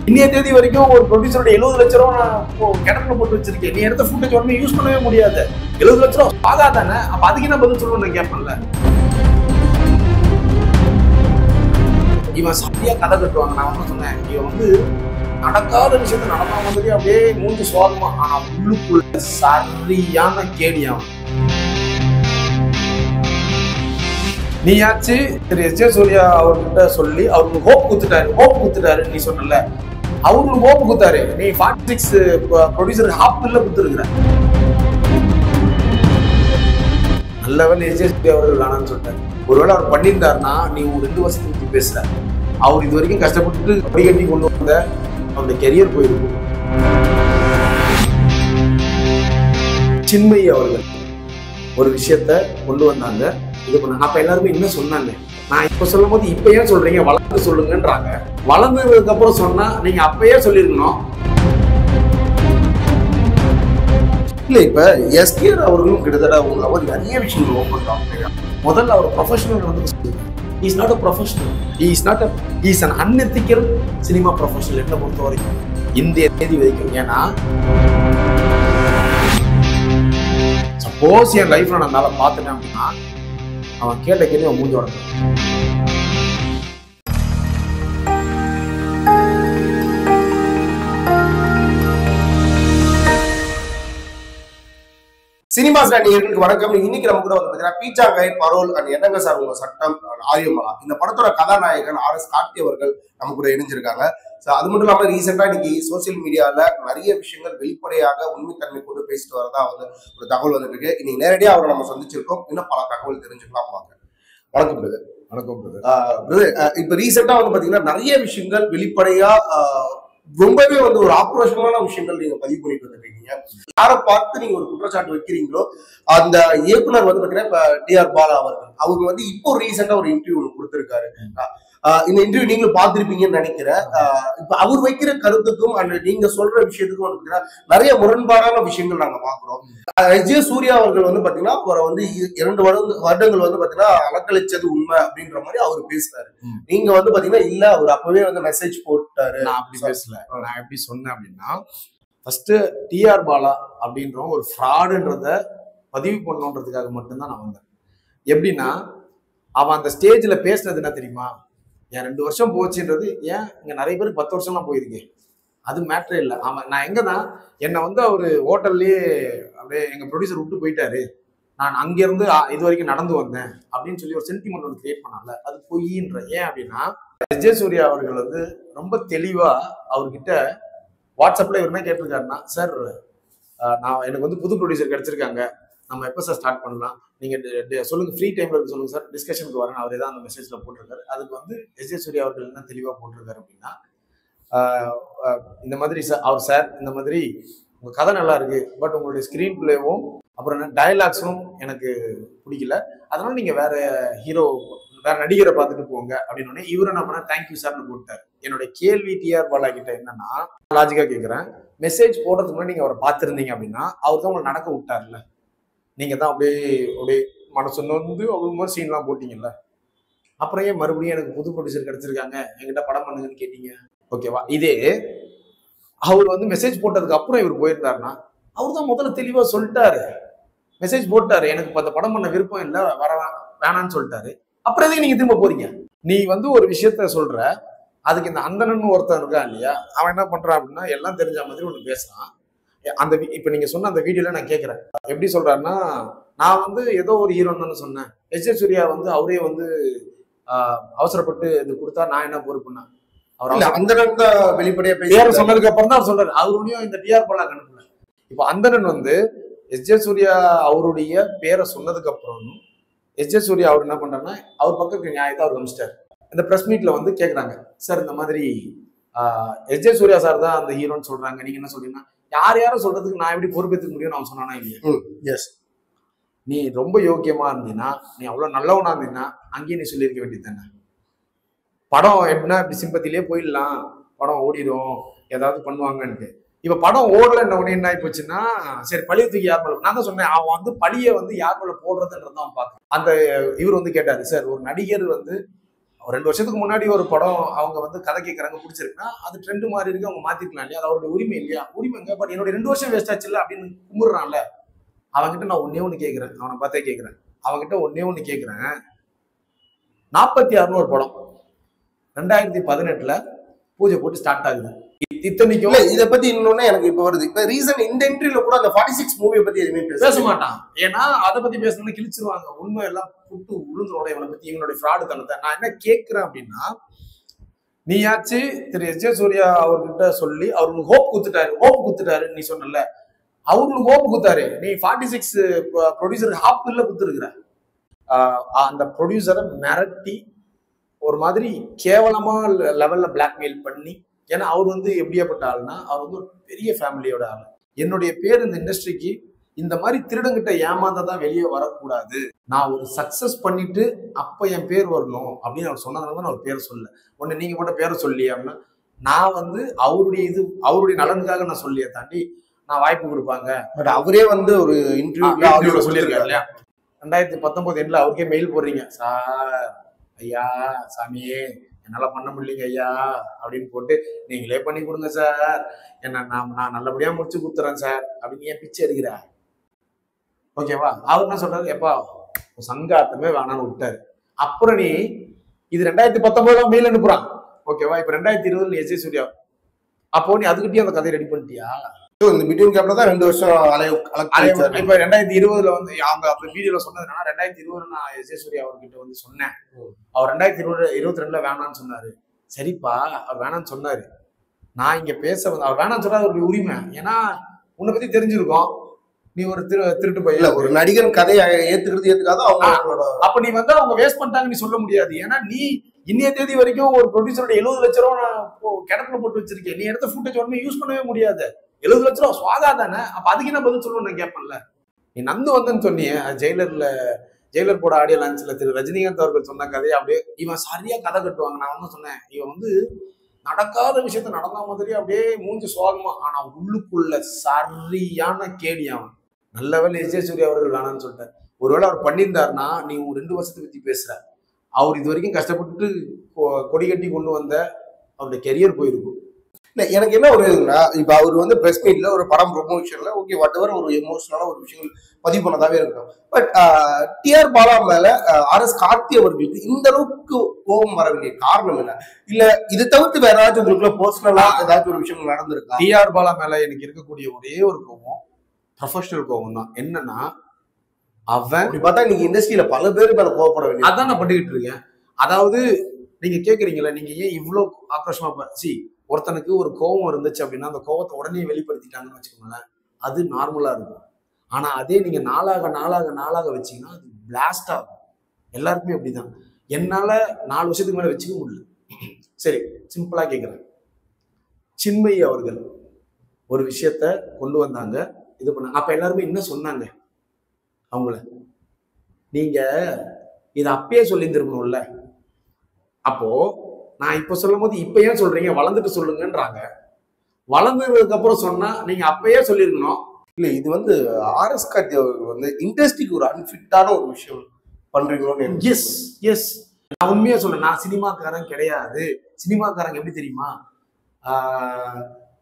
இன்னைய தேதி வரைக்கும் ஒரு ப்ரொடியூசரோட 70 லட்ச ரூபா நான் கிணத்துல போட்டு வச்சிருக்கேன். நீ எடுத்த ஃபுட்டேஜ் ஒன்றும் யூஸ் பண்ணவே முடியாது. 70 லட்ச ரூபா ஆகா தானே. அப்ப அதுக்கு என்ன பதில் சொல்லணும்னு நான் கேட்பேன்ல. இவன் சரியா கதை கட்டுவாங்க. நான் வந்து சொன்னேன், இவன் வந்து நடக்காத விஷயத்த நடந்த மாதிரி அப்படியே மூஞ்சி சுவாதமா, ஆனா உள்ளுக்குள்ள சரியான கேடியான். நீயாச்சு திரு எஸ்.ஜே. சூர்யா அவர்கிட்ட சொல்லி அவருக்கு ஹோப் குத்துட்டாரு நீ சொன்னல, அவங்களுக்கு ஹோப் குத்தாரு. நீ 46 ப்ரொடியூசருக்கு ஹாஃப் பில்ல குத்துருக்குற. நல்லவன் எஸ்.ஜே. சூர்யா அவர்கள் வேணான்னு சொல்லிட்டாரு. ஒருவேளை அவர் பண்ணியிருந்தாருன்னா நீ ஒரு 2 வருஷத்துக்கு பேசுற. அவர் இது வரைக்கும் கஷ்டப்பட்டு படிக்கட்டி கொண்டு வந்த அவருடைய கெரியர் போயிருக்கும். சின்மயி அவர்கள் ஒரு விஷயத்த கொண்டு வந்தாங்க, இது பண்ணாங்க. அப்ப எல்லாருமே என்ன சொன்னாங்க, நான் இப்ப சொல்லும் போது இப்ப ஏன் சொல்றீங்க, வளர்ந்து சொல்லுங்கன்றாங்க. வளர்ந்ததுக்கு அப்புறம் சொன்னா நீங்க அப்பயே சொல்லிருக்கணும். இல்ல இப்ப எஸ்கேஆர் அவர்களும் கிட்டத்தட்ட அவர் நிறைய விஷயங்கள் ஓப்பன் டாக். முதல்ல அவர் ப்ரொஃபஷனல் வந்து he is not a professional, he is an unethical cinema professional என்ன பொறுத்த வரைக்கும் இந்திய தேதி வரைக்கும். ஏன்னா சப்போஸ் என் லைஃப்ல நான் நல்லா பார்த்துட்டேன் அப்படின்னா அவன் கேட்ட கேள்வி அவன் மூஞ்சி உடனே. சினிமா நேயர்களுக்கு வணக்கம். இன்னைக்கு நம்ம கூட வந்து பாத்தீங்கன்னா பீச்சாங்காய் பரோல் அண்ட் என்னங்க சார் உங்க சட்டம் ஆரியமலா, இந்த படத்தோட கதாநாயகன் RS கார்த்தி அவர்கள் நம்ம கூட இணைஞ்சிருக்காங்க. அது மட்டும் இல்லாம ரீசெண்டா இன்னைக்கு சோசியல் மீடியால நிறைய விஷயங்கள் வெளிப்படையாக உண்மைத்தன்மை கொண்டு பேசிட்டு வரதா வந்து ஒரு தகவல் வந்துட்டு இருக்கு. இன்னைக்கு நேரடியா அவரை நம்ம சந்திச்சிருக்கோம். இன்னும் பல தகவல் தெரிஞ்சுக்கலாம் வாங்க. வணக்கம் பிரதர். வணக்கம் பிரதர். இப்ப ரீசெண்டா வந்து பாத்தீங்கன்னா நிறைய விஷயங்கள் வெளிப்படையா ரொம்பவே வந்து ஒரு ஆக்ரோஷமான விஷயங்கள் நீங்க பதிவு பண்ணிட்டு வந்துருக்கீங்க. யாரை பார்த்து நீங்க ஒரு குற்றச்சாட்டு வைக்கிறீங்களோ அந்த இயக்குனர் வந்து பாத்தீங்கன்னா இப்ப டி.ஆர். பாலா அவர்கள் அவங்க வந்து இப்போ ரீசெண்டா ஒரு இன்டர்வியூ கொடுத்திருக்காரு. இந்த இன்டர்வியூ நீங்களும் பார்த்திருப்பீங்கன்னு நினைக்கிறேன். இப்ப அவர் வைக்கிற கருத்துக்கும் அந்த நீங்க சொல்ற விஷயத்துக்கும் வந்து பாத்தீங்கன்னா நிறைய முரண்பாடான விஷயங்கள் நாங்க பாக்குறோம். எஸ்.ஜே. சூர்யா அவர்கள் வந்து பாத்தீங்கன்னா அவரை வந்து 2 வருடங்கள் வந்து பாத்தீங்கன்னா அலக்களிச்சது உண்மை அப்படின்ற மாதிரி அவர் பேசுறாரு. நீங்க வந்து பாத்தீங்கன்னா இல்ல அவர் அப்பவே வந்து மெசேஜ் போட்டாரு. நான் அப்படி பேசல. நான் எப்படி சொன்னேன் அப்படின்னா, ஃபர்ஸ்ட் டி.ஆர். பாலா அப்படின்ற ஒரு ஃப்ராடுன்றத பதிவு பண்ணணுன்றதுக்காக மட்டும்தான் நான் வந்தேன். எப்படின்னா அவன் அந்த ஸ்டேஜ்ல பேசுனது என்ன தெரியுமா, என் 2 வருஷம் போச்சுன்றது, ஏன் இங்க நிறைய பேருக்கு 10 வருஷம்லாம் போயிருக்கேன், அது மேட்ரே இல்லை. அவன் நான் எங்கதான் என்னை வந்து அவரு ஹோட்டல்லயே அப்படியே எங்க ப்ரொடியூசர் விட்டு போயிட்டாரு, நான் அங்கிருந்து இது வரைக்கும் நடந்து வந்தேன் அப்படின்னு சொல்லி ஒரு சென்டிமெண்ட் ஒன்று கிரியேட் பண்ணால, அது பொய்ன்ற. ஏன் அப்படின்னா எஸ்.ஜே. சூர்யா அவர்கள் வந்து ரொம்ப தெளிவா அவர்கிட்ட வாட்ஸ்அப்ல இவருமே கேட்டிருக்காருன்னா, சார் நான் எனக்கு வந்து புது ப்ரொடியூசர் கிடைச்சிருக்காங்க, நம்ம எப்போ சார் ஸ்டார்ட் பண்ணலாம், நீங்க சொல்லுங்க, ஃப்ரீ டைம்ல இருக்கு சொல்லுங்க சார், டிஸ்கஷனுக்கு வரேன். அவர் தான் அந்த மெசேஜ்ல போட்டிருக்காரு. அதுக்கு வந்து எஸ்.ஜே. சூர்யா அவர்கள் என்ன தெளிவா போட்டிருக்காரு அப்படின்னா, இந்த மாதிரி சார் இந்த மாதிரி உங்க கதை நல்லா இருக்கு, பட் உங்களுடைய ஸ்கிரீன் பிளேவும் அப்புறம் என்ன டயலாக்ஸும் எனக்கு பிடிக்கல, அதனால நீங்க வேற நடிகரை பார்த்துட்டு போங்க அப்படின்னு. இவரு என்ன பண்ண, தேங்க்யூ சார்னு போட்டார். என்னுடைய கேள்வி டி.ஆர். பாலா கிட்ட என்னன்னா, லாஜிக்கா கேட்கிறேன், மெசேஜ் போடுறதுக்கு முன்னாடி நீங்க அவரை பார்த்துருந்தீங்க அப்படின்னா அவர் தான் உங்களை நடக்க விட்டார்ல, நீங்க தான் அப்படியே மனசு வந்து அவ்வளவு மாதிரி சீன்லாம் போட்டீங்கல்ல, அப்புறம் ஏன் மறுபடியும் எனக்கு புது ப்ரொடியூசர் கிடைச்சிருக்காங்க என்கிட்ட படம் பண்ணுங்கன்னு கேட்டீங்க, ஓகேவா? இதே அவர் வந்து மெசேஜ் போட்டதுக்கு அப்புறம் இவர் போயிருந்தாருன்னா அவர் தான் முதல்ல தெளிவா சொல்லிட்டாரு, மெசேஜ் போட்டாரு, எனக்கு அந்த படம் பண்ண விருப்பம் இல்லை, வேணான்னு சொல்லிட்டாரு. அப்புறம் எதுக்கு நீங்க திரும்ப போறீங்க? நீ வந்து ஒரு விஷயத்த சொல்ற, அதுக்கு இந்த அந்தனன்னு ஒருத்தன் இருக்கான் இல்லையா, அவன் என்ன பண்றான் அப்படின்னா எல்லாம் தெரிஞ்ச மாதிரி ஒண்ணு பேசுறான். அந்த இப்ப நீங்க சொன்ன அந்த வீடியோல நான் கேட்கிறேன், எப்படி சொல்றாருன்னா, நான் வந்து ஏதோ ஒரு ஹீரோன்னு சொன்னேன், எஸ்.ஜே. சூர்யா வந்து அவரே வந்து அவசரப்பட்டு இது கொடுத்தா நான் என்ன பொறுப்புன்னா, அவர் அந்த வெளிப்படையா பேர சொன்னதுக்கு அப்புறம் தான் அவர் சொல்றாரு. அவருடையும் இந்த டி.ஆர். பாலா அனுப்பல. இப்ப அந்தனன் வந்து எஸ்.ஜே. சூர்யா அவருடைய பேரை சொன்னதுக்கு அப்புறம் எஸ்.ஜே. சூர்யா அவர் என்ன பண்றாருன்னா அவர் பக்கத்துக்கு நியாயத்தை அவர் கமிச்சிட்டாரு. இந்த பிரஸ் மீட்ல வந்து கேக்குறாங்க, சார் இந்த மாதிரி எஸ்.ஜே. சூர்யா சார் தான் அந்த ஹீரோன்னு சொல்றாங்க, நீங்க என்ன சொல்றீங்கன்னா, யாரும் சொல்றதுக்கு நான் எப்படி பொறுப்பேற்றுக்க முடியும்னு அவன் சொன்னானா இல்லையா? எஸ், நீ ரொம்ப யோக்கியமா இருந்தீங்கன்னா, நீ அவ்வளவு நல்லவனா இருந்தீங்கன்னா அங்கேயே நீ சொல்லியிருக்க வேண்டியது தானே. படம் எப்படின்னா இப்படி சிம்பத்திலே போயிடலாம், படம் ஓடிடும், ஏதாவது பண்ணுவாங்கன்ட்டு. இப்ப படம் ஓடல என்ன ஆகி போச்சுன்னா, சரி பழிய தூக்கி யார் மேல, நான் தான் சொன்னேன், அவன் வந்து பழிய வந்து யார் மேல போடுறதுன்றதான் அவன் பார்க்க. அந்த இவர் வந்து கேட்டாரு, சார் ஒரு நடிகர் வந்து 2 வருஷத்துக்கு முன்னாடி ஒரு படம் அவங்க வந்து கதை கேட்கறாங்க பிடிச்சிருக்குன்னா அது ட்ரெண்ட் மாதிரி இருக்கு, அவங்க மாத்திக்கலாம் இல்லையா? அது அவருடைய உரிமை இல்லையா? உரிமைங்க. பட் என்னோட 2 வருஷம் வேஸ்ட் ஆச்சு இல்லை அப்படின்னு கும்பிடுறான்ல, அவன்கிட்ட நான் ஒன்னே ஒண்ணு கேட்கிறேன், அவனை பார்த்தே கேட்கிறேன், அவன்கிட்ட ஒன்னே ஒண்ணு கேட்கிறேன். 46 ஒரு படம் 2018 பூஜை போட்டு ஸ்டார்ட் ஆகுது. இத்தனைக்கும் இத பத்தி இன்னொன்னு எனக்கு இப்ப வருது. இப்ப ரீசன் இந்த என்ட்ரில கூட அந்த 46 மூவியை பத்தி எதுவுமே பேச மாட்டான். ஏன்னா அதை பத்தி பேசணும்னு கிழிச்சிருவாங்க, உண்மை எல்லாம் புட்டு உளுந்துரோட இவனை பத்தி, இவனுடைய ஃப்ராடு தனத்தை. நான் என்ன கேட்கிறேன் அப்படின்னா, நீயாச்சு திரு எஸ் ஜே சூர்யா அவர்கிட்ட சொல்லி அவருக்கு ஹோப் குத்துட்டாரு நீ சொன்னல, அவருக்கு ஹோப் குத்தாரு. நீ 46 ப்ரொடியூசருக்கு ஹாப் இல்ல குத்துருக்குற. அந்த ப்ரொடியூசரை மிரட்டி ஒரு மாதிரி கேவலமா லெவல்ல பிளாக்மெயில் பண்ணி, ஏன்னா அவர் வந்து எப்படியாப்பட்ட ஆளுனா, அவர் வந்து ஒரு பெரிய ஃபேமிலியோட ஆள். என்னுடைய பேர் இந்த இண்டஸ்ட்ரிக்கு இந்த மாதிரி திருடங்கிட்ட ஏமாந்ததான் வெளியே வரக்கூடாது, நான் ஒரு சக்சஸ் பண்ணிட்டு அப்ப என் பேர் வரணும் அப்படின்னு அவர் சொன்னதுனால நான் ஒரு பேரை சொல்ல. ஒண்ணு நீங்க மட்டும் பேரை சொல்லி அப்படின்னா, நான் வந்து அவருடைய நலனுக்காக நான் சொல்லியே தாண்டி நான் வாய்ப்பு கொடுப்பாங்க. பட் அவரே வந்து ஒரு இன்டர்வியூல சொல்லியிருக்காரு இல்லையா? 2019 எண்ட்ல அவருக்கே மெயில் போடுறீங்க, சார் ஐயா சாமியே என்னால பண்ண முடியலைங்க ஐயா அப்படின்னு போட்டு, நீங்களே பண்ணி கொடுங்க சார், என்ன நான் நல்லபடியா முடிச்சு கொடுத்துறேன் சார் அப்படின்னு ஏன் பிச்சை எடுக்கிற? ஓகேவா? அவர் என்ன சொல்றாரு, எப்பா சங்காத்தமே வேணான்னு விட்டாரு. அப்புறம் நீ இது 2019 மெயில் அனுப்புறான், ஓகேவா? இப்ப 2020 எஸ் ஜே சூர்யா, அப்போ நீ அதுக்கிட்டே அந்த கதையை ரெடி பண்ணிட்டியா? இந்த பிட்வீன் கேப்ல தான் 2 வருஷம் இப்ப 2020 வந்து அவங்க அந்த வீடியோல சொன்னது என்னன்னா, 2020 நான் எஸ் ஜே சூர்யா அவர்கிட்ட வந்து சொன்னேன், அவர் 2022 வேணான்னு சொன்னாரு. சரிப்பா, அவர் வேணான்னு சொன்னாரு, நான் இங்க பேச வந்து அவர் வேணான்னு சொன்னா அவருடைய உரிமை. ஏன்னா உன்னை பத்தி தெரிஞ்சிருக்கோம், நீ ஒரு திருட்டு போய் ஒரு நடிகன் கதையை ஏத்துக்காத அவங்க. அப்ப நீ வந்து அவங்க வேஸ்ட் பண்ணிட்டாங்க நீ சொல்ல முடியாது. ஏன்னா நீ இன்னைய தேதி வரைக்கும் ஒரு ப்ரொடியூசரோட 70 லட்ச ரூபா கிடப்புல போட்டு வச்சிருக்கேன், நீ எடுத்த ஃபுட்டேஜ் ஒண்ணுமே யூஸ் பண்ணவே முடியாது. 70 லட்ச ரூபா சுவாகா தானே, அப்ப அதுக்கு என்ன பதில் சொல்லணும் நான் கேட்பேன்ல. நீ நந்து வந்தேன்னு சொன்னியே ஜெயிலர் போட ஆடியோ லான்ச்ல திரு ரஜினிகாந்த் அவர்கள் சொன்ன கதையை அப்படியே இவன் சரியா கதை கட்டுவாங்க. நான் வந்து சொன்னேன், இவன் வந்து நடக்காத விஷயத்த நடந்த மாதிரி அப்படியே மூஞ்சி சோகமா, ஆனா உள்ளுக்குள்ள சரியான கேடி. அவன் நல்ல வேலை எஸ் ஜே சூர்யா அவர்கள் வேணான்னு சொல்லிட்டார். ஒருவேளை அவர் பண்ணியிருந்தாருன்னா, நீ 2 வருஷத்தை பத்தி பேசுற, அவர் இது வரைக்கும் கஷ்டப்பட்டு கொடி கட்டி கொண்டு வந்த அவருடைய கெரியர் போயிருக்கும். இல்ல எனக்கு என்ன ஒரு இப்ப அவர் வந்து பிரஸ் மீட்ல ஒரு படம் ப்ரொமோஷன்ல ஓகே வாட் எவர் ஒரு எமோஷனலா ஒரு விஷயங்கள் பதிவு பண்ணதாவே இருக்கும். பட் டிஆர் பாலா மேல ஆர்எஸ் கார்த்தி அவர்களுக்கு இந்த அளவுக்கு கோபம் வர வேண்டிய காரணம் என்ன? இல்ல இது தவிர்த்து வேற ஏதாச்சும் உங்களுக்குள்ள பர்சனலா ஏதாச்சும் ஒரு விஷயம் நடந்திருக்கா? டிஆர் பாலா மேல எனக்கு இருக்கக்கூடிய ஒரே ஒரு கோபம் ப்ரொஃபஷனல் கோபம் தான். என்னன்னா, அவன் பார்த்தா நீங்க இண்டஸ்ட்ரியில பல பேர் மேல கோவப்பட வேண்டிய அதான் நான் பண்ணிக்கிட்டு இருக்கேன். அதாவது நீங்க கேக்குறீங்களா, நீங்க ஏன் இவ்வளவு ஆக்ரோஷமா ஒருத்தனுக்கு ஒரு கோபம் இருந்துச்சு அப்படின்னா அந்த கோபத்தை உடனே வெளிப்படுத்திட்டாங்கன்னு வச்சுக்கோங்களேன், அது நார்மலா இருக்கும். ஆனா அதே நீங்க நாளாக வச்சீங்கன்னா அது பிளாஸ்ட் ஆகும். எல்லாருக்குமே அப்படிதான். என்னால 4 வருஷத்துக்கு மேல வச்சுக்க முடியல. சரி, சிம்பிளா கேட்கிறேன், சின்மயி அவர்கள் ஒரு விஷயத்த கொண்டு வந்தாங்க, இது பண்ணாங்க. அப்ப எல்லாருமே என்ன சொன்னாங்க அவங்கள, நீங்க இதை அப்பயே சொல்லியிருந்திருக்கணும்ல. அப்போ நான் இப்ப சொல்லும் போது இப்ப ஏன் சொல்றீங்க, வளர்ந்துட்டு சொல்லுங்கன்றாங்க. வளர்ந்ததுக்கு அப்புறம் சொன்னா நீங்க அப்பயே சொல்லிருக்கணும். இல்ல இது வந்து ஆர்எஸ் கார்த்தி அவர்கள் வந்து இண்டஸ்ட்ரிக்கு ஒரு அன்ஃபிட்டான ஒரு விஷயம் பண்றீங்களோன்னு. எஸ் நான் உண்மையா சொல்றேன், நான் சினிமாக்காரன் கிடையாது. சினிமாக்காரங்க எப்படி தெரியுமா,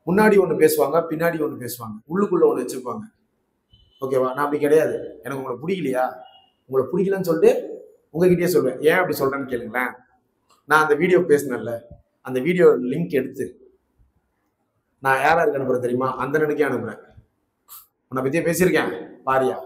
முன்னாடி ஒண்ணு பேசுவாங்க, பின்னாடி ஒண்ணு பேசுவாங்க, உள்ளுக்குள்ள ஒண்ணு வச்சிருப்பாங்க. ஓகேவா? நான் அப்படி கிடையாது. எனக்கு உங்களை பிடிக்கலையா, உங்களை பிடிக்கலன்னு சொல்லிட்டு உங்ககிட்டயே சொல்லுவேன். ஏன் அப்படி சொல்றேன்னு கேளுங்களேன். நான் அந்த வீடியோ பேசினேன்ல, அந்த வீடியோ லிங்க் எடுத்து நான் யாருக்கு அனுப்புறேன் தெரியுமா, அந்த நடுக்கே அனுப்புறேன். உன்னை பத்தியே பேசியிருக்கேன் பாரியா,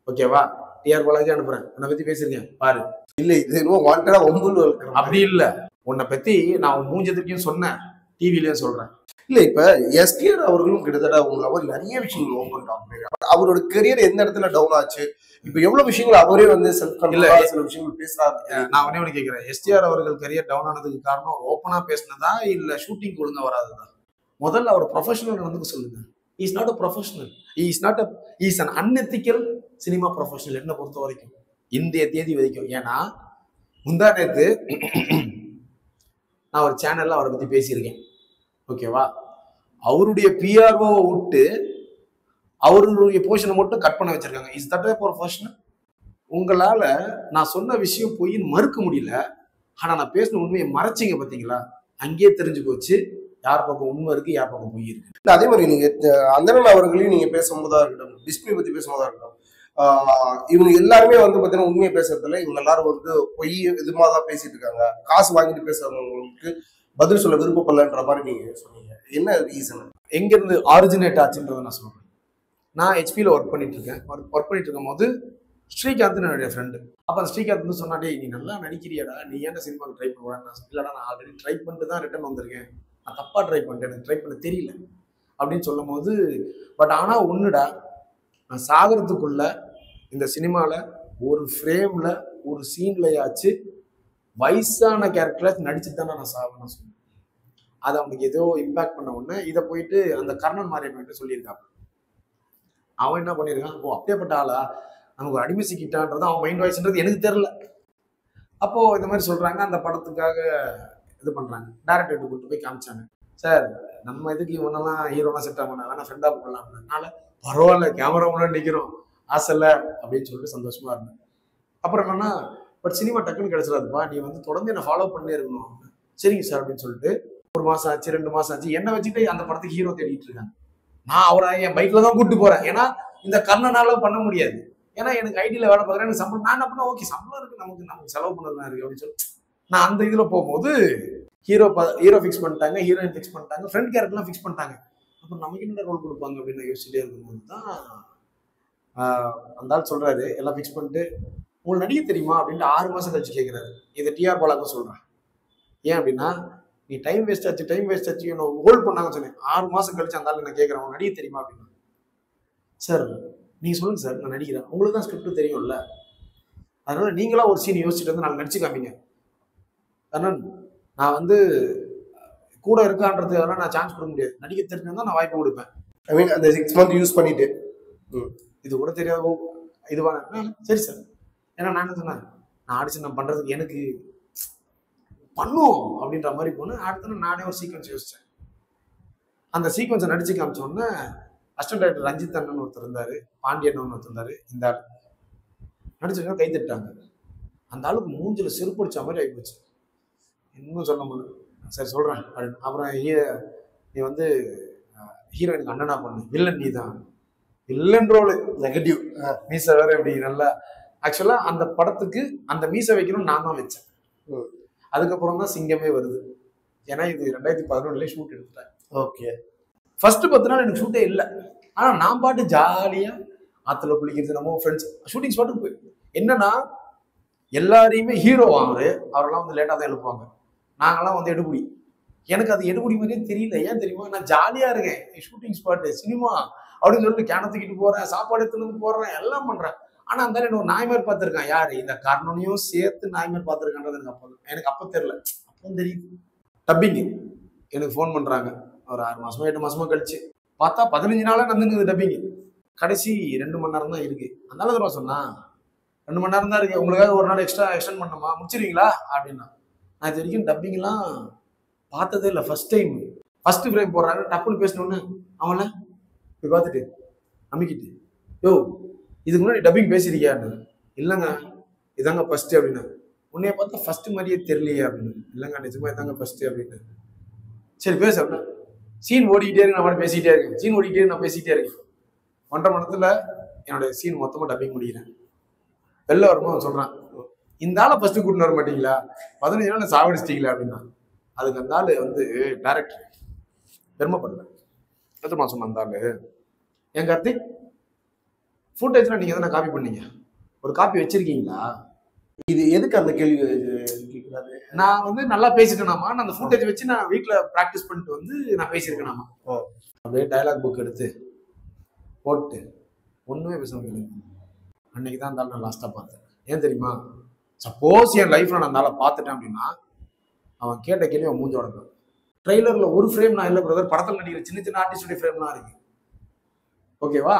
ஓகேவா? டிஆர் பாலாஜி அனுப்புறேன், உன்னை பத்தி பேசியிருக்கேன் பாரு. இல்ல இது வாண்டடா ஒம்புல அப்படி இல்ல, உன்னை பத்தி நான் மூஞ்சதுக்கும் சொன்னேன், டிவிலயும் சொல்றேன். இல்ல இப்ப எஸ்டிஆர் அவர்களும் கிட்டத்தட்ட உங்களை நிறைய விஷயங்கள் ஓபன் டாக், அவரோட கெரியர் எந்த இடத்துல டவுன் ஆச்சு, இப்ப எவ்வளவு விஷயங்கள் அவரே வந்து சில விஷயங்கள் பேசுறாரு. நான் ஒண்ணு கேட்கிறேன், எஸ்டிஆர் அவர்கள் கெரியர் டவுன் ஆனதுக்கு காரணம் ஓப்பனா பேசினதா இல்ல ஷூட்டிங் ஒழுங்கா வராதுதா? முதல்ல அவர் ப்ரொஃபஷனல் நடந்துக்க சொல்லுங்க. Is not a professional, is an unethical cinema professional என்ன பொறுத்த வரைக்கும், இந்திய தேதி வரைக்கும். ஏன்னா முந்தா நேத்து நான் ஒரு சேனல்ல அவரை பத்தி பேசியிருக்கேன், ஓகேவா? அவருடைய பிஆர்ஓ விட்டு அவருடைய போர்ஷனை மட்டும் கட் பண்ண வச்சிருக்காங்க. Is that professional? உங்களால நான் சொன்ன விஷயம் பொய்ன்னு மறுக்க முடியல, ஆனா நான் பேசின உண்மையை மறைச்சிங்க பாத்தீங்களா, அங்கேயே தெரிஞ்சு போச்சு யார் பக்கம் உண்மை இருக்கு, யார் பக்கம் பொய் இருக்கு. இல்ல அதே மாதிரி நீங்க அந்தணன் அவர்களையும் நீங்க பேசும்போதா இருக்கட்டும், டிஸ்பிளே பத்தி பேசும்போதா இருக்கட்டும், இவங்க எல்லாருமே வந்து பாத்தீங்கன்னா உண்மையை பேசுறதுல இவங்க எல்லாரும் வந்து பொய் இதுமாதான் பேசிட்டு இருக்காங்க. காசு வாங்கிட்டு பேசுறவங்களுக்கு பதில் சொல்ல விருப்பப்படலன்ற மாதிரி நீங்க சொன்னீங்க. என்ன ரீசன்? எங்க இருந்து ஆரிஜினேட் ஆச்சுன்றதை நான் சொல்றேன். நான் ஹெச்பியில் ஒர்க் பண்ணிட்டு இருக்கேன். ஒர்க் பண்ணிட்டு இருக்கும் போது ஸ்ரீகாந்த் என்னுடைய ஃப்ரெண்டு. அப்போ அந்த ஸ்ரீகாந்த் வந்து சொன்னா, டேய் நீ நல்லா நடிக்கிறியாடா, நீ ஏன்டா சினிமாவுக்கு ட்ரை பண்ணுவான்னு. இல்லடா நான் ஆல்ரெடி ட்ரை பண்ணிட்டு தான் ரிட்டர்ன் வந்திருக்கேன், நான் தப்பா ட்ரை பண்ணிட்டேன், எனக்கு ட்ரை பண்ண தெரியல அப்படின்னு சொல்லும் போது, பட் ஆனா ஒண்ணுடா, நான் சாகிறதுக்குள்ள இந்த சினிமால ஒரு ஃப்ரேம்ல ஒரு சீன்லயாச்சு வயசான கேரக்டர்ல நடிச்சுட்டு தானே நான் சாவேன் நான் சொன்னேன். அதை அவனுக்கு ஏதோ இம்பாக்ட் பண்ண உடனே இதை போயிட்டு அந்த கர்ணன் மாரியம்மன் சொல்லியிருக்கான். அவன் என்ன பண்ணியிருக்கான், ஓ அப்படியேப்பட்ட ஆளா, நமக்கு ஒரு அடிமை சிக்கிட்டான்றது அவன் மைண்ட் வாய்ஸ்ன்றது எனக்கு தெரியல. அப்போ இந்த மாதிரி சொல்றாங்க, அந்த படத்துக்காக இது பண்றாங்க. டேரக்டர் கூப்பிட்டு போய் காமிச்சாங்க, சார் நம்ம இதுக்கு இவனெல்லாம் ஹீரோலாம் செட் ஆகணும், வேணா ஃப்ரெண்டா போடலாம்னால பரவாயில்ல கேமரா முன்னாடி நிற்கிறோம் ஆசை இல்லை அப்படின்னு சொல்லிட்டு சந்தோஷமா இருந்தேன். அப்புறம் என்னன்னா, பட் சினிமா டக்குன்னு கிடைச்சிடாதுப்பா, நீ வந்து தொடர்ந்து என்ன ஃபாலோ பண்ணே இருக்கணும். சரிங்க சார் அப்படின்னு சொல்லிட்டு 1 மாசம் ஆச்சு, 2 மாசம் ஆச்சு, என்ன வச்சுட்டு அந்த படத்துக்கு ஹீரோ தேடிட்டு இருக்காங்க. நான் அவரை என் பைக்ல தான் கூப்பிட்டு போறேன், ஏன்னா இந்த கர்ணனால பண்ண முடியாது, ஏன்னா எனக்கு ஐடியில் வேலை பார்க்குறேன், எனக்கு சம்பளம். நான் என்ன பண்ண, ஓகே சம்பளம் இருக்கு, நமக்கு செலவு பண்ணதான் இருக்கு அப்படின்னு சொல்லி நான் அந்த இதுல போகும்போது ஹீரோ ஃபிக்ஸ் பண்ணிட்டாங்க, ஹீரோயின் ஃபிக்ஸ் பண்ணிட்டாங்க, ஃப்ரெண்ட் கேரக்டர்லாம் ஃபிக்ஸ் பண்ணிட்டாங்க. அப்புறம் நமக்கு என்ன ரோல் கொடுப்பாங்க அப்படின்னு யோசிச்சுட்டே இருக்கும்போது தான் அந்த ஆள் சொல்றாரு, எல்லாம் ஃபிக்ஸ் பண்ணிட்டு உங்களுக்கு நடிக்க தெரியுமா அப்படின்ட்டு 6 மாசம் கழிச்சு கேட்கிறாரு. இதை டிஆர் பாலாக்கும் சொல்றேன். ஏன் அப்படின்னா, நீ டைம் வேஸ்ட் ஆச்சு என்ன ஹோல்ட் பண்ணாங்கன்னு சொன்னேன். 6 மாசம் கழிச்சு அந்த ஆள் என்ன கேட்கறேன், உங்களுக்கு நடிக்க தெரியுமா அப்படின்னா, சார் நீங்க சொல்லுங்க சார் நான் நடிக்கிறேன், உங்களுக்கு தான் ஸ்கிரிப்ட் தெரியும்ல, அதனால நீங்களா ஒரு சீன் யோசிச்சுட்டு வந்து நான் நடிச்சு காமிங்க. ஆனால் நான் வந்து கூட இருக்கான்றதுனால நான் சான்ஸ் கொடுக்க முடியாது, நடிக்க தெரிஞ்சா நான் வாய்ப்பு கொடுப்பேன். ஐ மீன் அந்த 6 months யூஸ் பண்ணிட்டு இது கூட தெரியாத இதுவான சரி சார், ஏன்னா நான் என்ன சொன்னேன், நான் அடிச்சு நான் பண்றதுக்கு எனக்கு பண்ணுவோம் அப்படின்ற மாதிரி போனேன். அடுத்த நானே ஒரு சீக்வன்ஸ் யோசிச்சேன். அந்த சீக்வன்ஸை நடிச்சு காமிச்ச உடனே அசிஸ்டன்ட் டைரக்டர் ரஞ்சித் அண்ணன் ஒருத்தர் இருந்தாரு, பாண்டியன் ஒருத்தர் இருந்தாரு, இந்த ஆள் நடிச்சிருக்கா கை தட்டாங்க. அந்த ஆளுக்கு மூஞ்சில செருப்பு அடிச்ச மாதிரி ஆகிப்போச்சு. இன்னும் சொல்ல முடியல, சரி சொல்றேன் அப்படின்னு. அப்புறம் நீ வந்து ஹீரோயினுக்கு அண்ணனா பண்ணு, வில்லன் நீ தான், வில்லன் ரோல் நெகட்டிவ், மீசை வேற எப்படி நல்லா. ஆக்சுவலா அந்த படத்துக்கு அந்த மீசை வைக்கணும்னு நான் தான் வச்சேன். அதுக்கப்புறம் தான் சிங்கமே வருது. ஏன்னா இது 2011 ஷூட் எடுத்துட்டேன். ஓகே, ஃபர்ஸ்ட் 10 நாள் எனக்கு ஷூட்டே இல்லை. ஆனா நான் பாட்டு ஜாலியா ஆத்துல குளிக்கிறது, நம்ம ஃப்ரெண்ட்ஸ் ஷூட்டிங் ஸ்பாட்டுக்கு போய் என்னன்னா, எல்லாரையுமே ஹீரோ அவரெல்லாம் வந்து லேட்டா தான் எழுப்புவாங்க, நாங்கெல்லாம் வந்து எடுபுடி. எனக்கு அது எடுபுடி மாதிரியே தெரியல. ஏன் தெரியுமா, நான் ஜாலியா இருக்கேன், ஷூட்டிங் ஸ்பாட்டு சினிமா அப்படின்னு சொல்லிட்டு கேனத்துக்கிட்டு போறேன், சாப்பாடு எடுத்துட்டு வந்து போடுறேன், எல்லாம் பண்றேன். ஆனா அந்த எனக்கு ஒரு நாய்மார் பார்த்திருக்கான், யாரு இந்த கர்ணனையும் சேர்த்து நாய்மார் பார்த்திருக்கான்றது எனக்கு அப்ப தெரியல. அப்போ தெரியுது. டப்பிங்கு எனக்கு ஃபோன் பண்றாங்க ஒரு 6 மாசமோ 8 மாசமோ கழிச்சு, பார்த்தா 15 நாளா நடந்துங்குது டப்பிங்கு. கடைசி 2 மணி நேரம் தான் இருக்கு. அதனால தான் சொன்னா 2 மணி நேரம் தான் இருக்கு, உங்களுக்காக ஒரு நாள் எக்ஸ்டெண்ட் பண்ணணுமா, முடிச்சிருவீங்களா அப்படின்னா. நான் இது வரைக்கும் டப்பிங்லாம் பார்த்ததே இல்லை, ஃபர்ஸ்ட் டைம். ஃபர்ஸ்ட் ஃப்ரேம் போடுறாங்க, டப்புன்னு பேசணுன்னு அவங்கள போய் பார்த்துட்டு நம்பிக்கிட்டு, யோ இதுக்கு முன்னாடி டப்பிங் பேசியிருக்கியான்னு. இல்லைங்க இதாங்க ஃபர்ஸ்ட் அப்படின்னு. உன்னைய பார்த்தா ஃபர்ஸ்ட் மாதிரியே தெரியலையே அப்படின்னு. இல்லைங்க நிஜமா இதாங்க ஃபர்ஸ்ட் அப்படின்னு. சரி பேச அப்படின்னா, சீன் ஓடிக்கிட்டே இருக்கு, நான் பேசிக்கிட்டே இருக்கேன், சீன் ஓடிக்கிட்டே நான் பேசிக்கிட்டே இருக்கேன். 1.5 மணி நேரத்துல என்னோட சீன் மொத்தமா டப்பிங் முடிக்கிறேன். வெளில வரும்போது சொல்றான், இந்த ஆளை ஃபர்ஸ்ட் கூட்டின்னு வர மாட்டீங்களா, 15 நாள் சாவடிச்சிட்டீங்களா அப்படின்னா. அதுக்கு அந்த ஆளு வந்து டைரக்டர் பெருமைப்படல. எத்தனை மாசம் அந்த ஆளு, என் கார்த்திக் ஃபுட்டேஜ்லாம் நீங்க தானே காப்பி பண்ணீங்க, ஒரு காப்பி வச்சிருக்கீங்களா. இது எதுக்கு அந்த கேள்வி கேட்கிறாரு? நான் வந்து நல்லா பேசிட்டேனாமா, நான் அந்த ஃபுட்டேஜ் வச்சு நான் வீட்டுல ப்ராக்டிஸ் பண்ணிட்டு வந்து நான் பேசியிருக்கேனாமா. அப்படியே டயலாக் புக் எடுத்து போட்டு ஒண்ணுமே பேசாம கேளுங்க. அன்னைக்கு தான் அந்த ஆள் நான் லாஸ்டா பார்த்தேன். ஏன் தெரியுமா, சப்போஸ் என் லைஃப்ல நான் அந்த ஆளை பார்த்துட்டேன் அப்படின்னா அவன் கேட்ட கேள்வி அவன் மூஞ்ச உடம்பு. ட்ரெய்லர்ல ஒரு ஃப்ரேம் நான் இல்லை பிரதர், படத்தில் நடிக்கிற சின்ன சின்ன ஆர்டிஸ்டுடைய ஃப்ரேம்லாம் இருக்கு, ஓகேவா.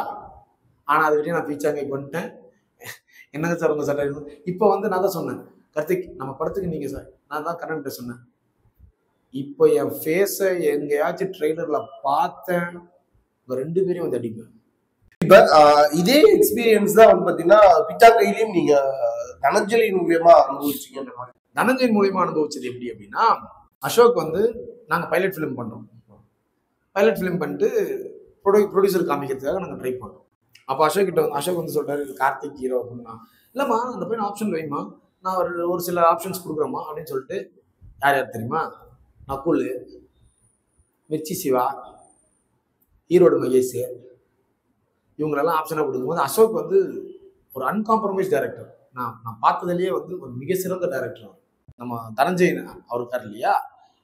ஆனா அதை விட்டு நான் பீச்சாங்க பண்ணிட்டேன். என்னங்க சார் உங்க சட்டை, இப்போ வந்து நான் தான் சொன்னேன், கார்த்திக் நம்ம படத்துக்கு நீங்க சார், நான் தான் கரண்ட் சொன்னேன். இப்போ என் ஃபேஸை எங்கேயாச்சும் ட்ரெய்லர்ல பார்த்தேன், 2 பேரையும் வந்து அடிப்பேன். இப்ப இதே எக்ஸ்பீரியன்ஸ் தான் வந்து பாத்தீங்கன்னா பிச்சாங்கையிலையும் நீங்க தனஞ்சலியின் மூலியமா அனுபவிச்சீங்கன்ற மாதிரி. தனஞ்சயன் மூலியமா அனுபவிச்சது எப்படி அப்படின்னா, அசோக் வந்து நாங்க பைலட் ஃபிலிம் பண்றோம். பைலட் ஃபிலிம் பண்ணிட்டு ப்ரொடியூசர் காமிக்கிறதுக்காக நாங்கள் ட்ரை பண்ணுறோம். அப்போ அசோக் வந்து சொல்றாரு, கார்த்திக் ஹீரோ அப்படின்னா, இல்லைம்மா அந்த பையன் ஆப்ஷன் வைமா, நான் ஒரு சில ஆப்ஷன்ஸ் கொடுக்குறேம்மா அப்படின்னு சொல்லிட்டு, யார் யார் தெரியுமா, நகுல், மிர்ச்சி சிவா, ஈரோடு மகேஷ், இவங்களெல்லாம் ஆப்ஷனாக கொடுக்கும்போது அசோக் வந்து ஒரு அன்காம்ப்ரமைஸ் டைரக்டர். நான் பார்த்ததுலேயே வந்து ஒரு மிக சிறந்த டைரக்டர். நம்ம தனஞ்சயன் அவர் இருக்கார் இல்லையா,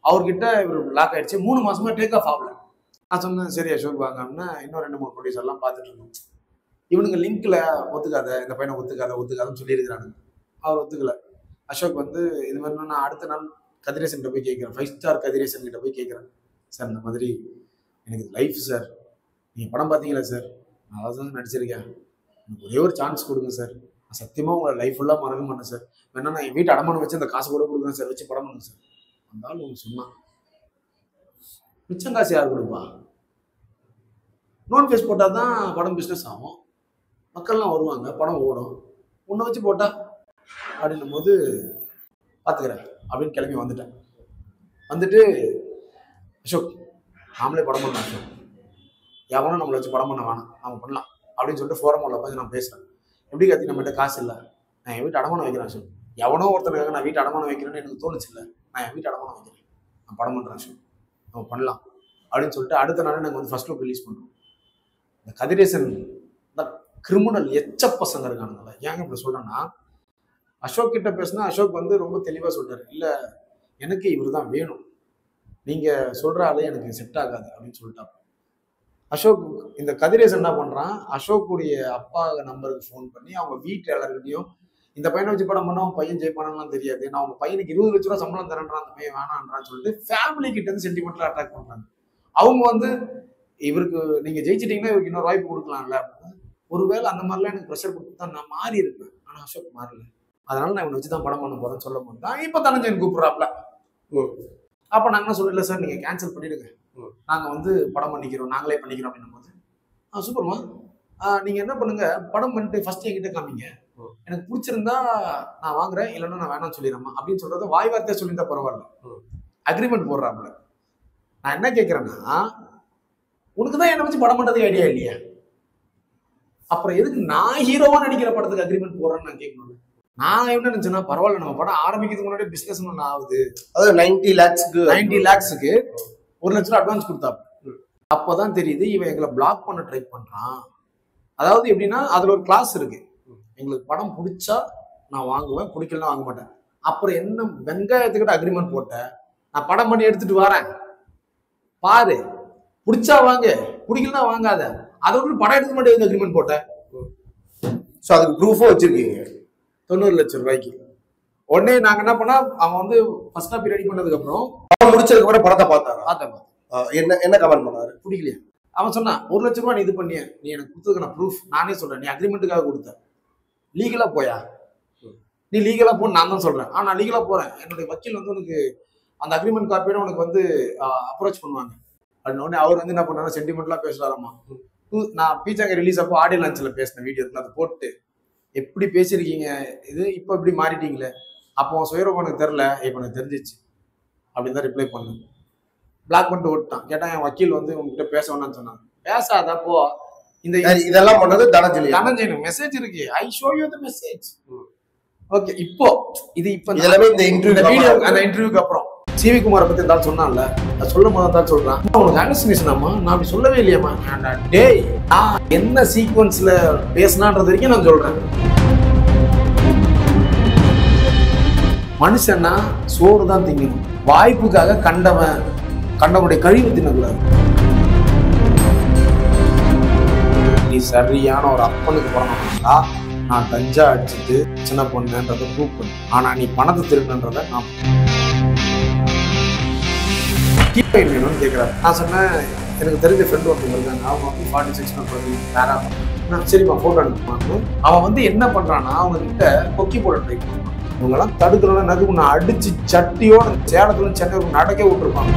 அவர்கிட்ட இவர் லாக் ஆயிடுச்சு. 3 மாசமா டேக் ஆஃப் ஆகல. நான் சொன்னேன் சரி அசோக் வாங்க அப்படின்னா, இன்னும் 2-3 ப்ரொடியூசர்லாம் பார்த்துட்டு இருந்தோம். இவனுங்க லிங்க்ல ஒத்துக்காத, இந்த பையனை ஒத்துக்காதுன்னு சொல்லியிருக்கிறானுங்க. அவர் ஒத்துக்கல. அசோக் வந்து இது மாதிரி நான் அடுத்த நாள் கதிரேசன் கிட்ட போய் கேட்குறேன், 5 ஸ்டார் கதிரேசன் கிட்ட போய் கேட்குறேன், சார் இந்த மாதிரி எனக்கு லைஃப் சார், நீங்கள் படம் பார்த்தீங்களா சார், நான் அதான் நடிச்சிருக்கேன், எனக்கு ஒரே ஒரு சான்ஸ் கொடுங்க சார், நான் சத்தியமாக உங்களை லைஃப் ஃபுல்லாக மறக்க மாட்டேன் சார், வேணா நான் என் வீட்டு அடமானம் வச்சு அந்த காசு கூட கொடுக்குறேன் சார், வச்சு படம் பண்ணுங்க சார். அந்த ஆள் ஒன்று சொன்னான், மிச்சம் காசு யார் கொடுப்பா, நோன் ஃபேஸ் போட்டால் தான் படம் பிஸ்னஸ் ஆகும், மக்கள்லாம் வருவாங்க, படம் ஓடும், உன்னை வச்சு போட்டா அப்படின்னும் போது பார்த்துக்கிறேன் அப்படின்னு கிளம்பி வந்துட்டேன். வந்துட்டு அசோக் நாமளே படம் பண்ணலாம் அசோக், எவனும் நம்மளை வச்சு படம் பண்ண வேணாம், நம்ம பண்ணலாம் அப்படின்னு சொல்லிட்டு ஃபோரமில் உட்காந்து நான் பேசுகிறேன். எப்படி கத்தி நம்மகிட்ட காசு இல்லை, நான் என் வீட்டு அடமானம் வைக்கிறேன் அசோக், எவனோ ஒருத்தருக்காக நான் வீட்டு அடமானம் வைக்கிறேன்னு எனக்கு தோணுச்சு இல்லை, நான் என் வீட்டு அடமானம் வைக்கிறேன், நான் படம் பண்ணுறேன் அசோக், நம்ம பண்ணலாம் அப்படின்னு சொல்லிட்டு அடுத்த நாள் நாங்கள் வந்து ஃபர்ஸ்ட் லுக் ரிலீஸ் பண்ணுறோம். இந்த கதிரேசன் இந்த கிரிமினல் எச்ச பசங்க இருக்கானுங்கள, ஏங்க இப்படி சொல்கிறேன்னா, அசோக் கிட்ட பேசினா அசோக் வந்து ரொம்ப தெளிவாக சொல்கிறார், இல்லை எனக்கு இவர் தான் வேணும், நீங்கள் சொல்கிற ஆளே எனக்கு செட் ஆகாது அப்படின்னு சொல்லிட்டா. அசோக் இந்த கதிரேசன் என்ன பண்ணுறான், அசோக்குடைய அப்பா நம்பருக்கு ஃபோன் பண்ணி அவங்க வீட்டு எல்லாருக்கிட்டையும் இந்த பையனை வச்சு படம் பண்ணால் அவன் பையன் ஜெயிப்பானலாம் தெரியாது, நான் அவங்க பையனுக்கு 20 லட்ச ரூபா சம்பளம் தரேன்றான், அந்த பையன் வேணான்றான்னு சொல்லிட்டு ஃபேமிலி கிட்ட இருந்து சென்டிமெண்ட்ல அட்டாக் பண்ணுறாங்க. அவங்க வந்து இவருக்கு நீங்கள் ஜெயிச்சிட்டிங்கன்னா இவருக்கு இன்னொரு வாய்ப்பு கொடுக்கலாம்ல அப்படின்னு. ஒருவேளை அந்த மாதிரிலாம் எனக்கு ப்ரெஷர் கொடுத்து தான் நான் மாறி இருப்பேன், ஆனால் அசோக் மாறல, அதனால நான் இவனை வச்சு தான் படம் பண்ண போறேன்னு சொல்ல போது தான் இப்போ தனஞ்சயன் கூப்பிட்றாப்ல. அப்போ நாங்கள் என்ன சொல்லல, சார் நீங்கள் கேன்சல் பண்ணிடுங்க, நாங்கள் வந்து படம் பண்ணிக்கிறோம், நாங்களே பண்ணிக்கிறோம் அப்படின்னும் போது சூப்பர்மா, நீங்கள் என்ன பண்ணுங்க, படம் பண்ணிட்டு ஃபர்ஸ்ட் என்கிட்ட காமிங்க, எனக்கு பிடிச்சிருந்தா நான் வாங்குறேன், இல்லைன்னா நான் வேணாம்னு சொல்லிடுறேம்மா அப்படின்னு சொல்றத வாய் வார்த்தையை சொல்லியிருந்தா பரவாயில்ல, அக்ரிமெண்ட் போடுறாப்புல. நான் என்ன கேட்குறேன்னா, உனக்கு தான் என்னை வச்சு படம் பண்ணுறதுக்கு ஐடியா இல்லையா, அப்புறம் எதுக்கு நான் ஹீரோவா நடிக்கிற படத்துக்கு அக்ரிமெண்ட் போடுறேன்னு நான் கேட்கணும். நான் என்ன நினைச்சேன்னா, பரவாயில்ல நம்ம படம் ஆரம்பிக்கிறதுக்கு முன்னாடி பிசினஸ் ஒன்று ஆகுது, அதாவது 90 லேக்ஸுக்கு 1 லட்ச ரூபா அட்வான்ஸ் கொடுத்தாப்பு. அப்போதான் தெரியுது இவன் எங்களை பிளாக் பண்ண ட்ரை பண்றான். அதாவது எப்படின்னா, அதுல ஒரு கிளாஸ் இருக்கு, எங்களுக்கு படம் பிடிச்சா நான் வாங்குவேன், பிடிக்கலன்னா வாங்க மாட்டேன். அப்புறம் என்ன வெங்காயத்துக்கிட்ட அக்ரிமெண்ட் போட்டேன், நான் படம் பண்ணி எடுத்துட்டு வரேன் பாரு, பிடிச்சா வாங்க, பிடிக்கலன்னா வாங்காத, அதை விட்டு படம் எடுக்க மாட்டேங்குது அக்ரிமெண்ட் போட்டேன். ஸோ அதுக்கு ப்ரூஃபும் வச்சிருக்கீங்க 90 லட்சம் ரூபாய்க்கு. உடனே நாங்க என்ன பண்ணா, அவன் வந்து ஃபர்ஸ்ட் காப்பி ரெடி பண்ணதுக்கு அப்புறம் படம் முடிச்சதுக்கு அப்புறம் படத்தை பார்த்தேன். என்ன கமெண்ட் பண்ணாரு, பிடிக்கலையா, அவன் சொன்னான் 1 லட்ச ரூபா நீ இது பண்ணிய, நீ எனக்கு கொடுத்ததுக்கு நான் ப்ரூஃப் நானே சொல்றேன், நீ அக்ரிமெண்ட்டுக்காக கொடுத்த, லீகலா போயா, நீ லீகலா போன்னு நான் தான் சொல்றேன், நான் லீகலா போறேன், என்னுடைய வக்கீல் வந்து உனக்கு அந்த அக்ரிமெண்ட் காப்பியோட உனக்கு வந்து அப்ரோச் பண்ணுவாங்க அப்படின்னு. அவர் வந்து என்ன பண்ணாரு, சென்டிமெண்ட்லாம் பேசுறாராமா. நான் பீச்சாங்க ரிலீஸ் அப்போ ஆடியோ லான்ச்சில் பேசின வீடியோ அதை போட்டு எப்படி பேசியிருக்கீங்க, இது இப்போ இப்படி மாறிட்டீங்களே, அப்போ சுயரூபம் எனக்கு தெரில, இப்போ எனக்கு தெரிஞ்சிச்சு அப்படின்னு தான் ரிப்ளை பண்ணேன். பிளாக் பண்ணிட்டு ஓட்டான். கேட்டால் என் வக்கீல் வந்து உங்ககிட்ட பேச வேணாம்னு சொன்னாங்க. பேசாதப்போ இந்த இதெல்லாம் பண்ணது தனஞ்சயன் மெசேஜ் இருக்கு, I show you the message. Okay, இப்போ இது இப்போ எல்லாமே இந்த வீடியோ அந்த இன்டர்வியூக்கு அப்புறம் சிவி குமாரை பத்தி இருந்தாலும் சொன்னான்ல, அது சொல்லும் போது தான் சொல்றான், உனக்கு ஹாலுசினேஷனாமா, நான் அப்படி சொல்லவே இல்லையாமா. டேய், நான் என்ன சீக்வன்ஸ்ல பேசினான்றது வரைக்கும் நான் சொல்றேன். மனுஷன்னா சோறு தான் திங்கணும், வாய்ப்புக்காக கண்டவனுடைய கழிவு தின்னக்கூடாது. நீ சரியான ஒரு அப்பனுக்கு பிறந்தா நான் கஞ்சா அடிச்சுட்டு சின்ன பொண்ணுன்றதை ப்ரூவ் பண்ணு, ஆனா நீ பணத்தை திருடுன்றத நான் வேணும்னு கேட்குறாரு. நான் சொன்னேன், எனக்கு தெரிஞ்ச ஃப்ரெண்டு ஒருத்தவங்க இருக்காங்க, அவங்க வந்து 46 பேரா, நான் சரிப்பா ஃபோட்டோ அனுப்புவாங்க. அவன் வந்து என்ன பண்றான்னா, அவங்க கிட்ட கொக்கி போட ட்ரை பண்ணுவான். இவங்கெல்லாம் தடுக்கணும்னா நதுக்கு நான் அடிச்சு சட்டியோட சேலத்துல சென்னை நடக்க விட்டுருப்பாங்க.